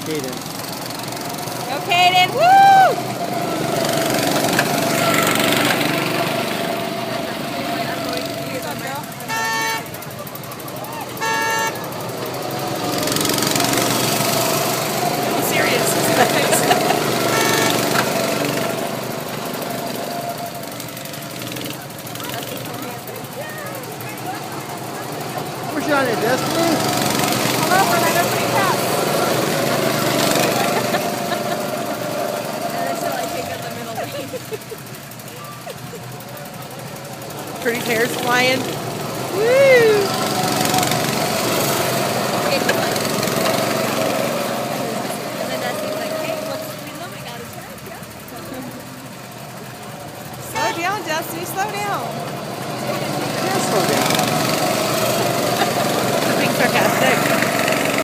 Kaden. Go Kaden, woo! Push on it, Destiny. Come over, I got pretty fast. And until I take up the middle lane. Pretty hair's flying. Woo!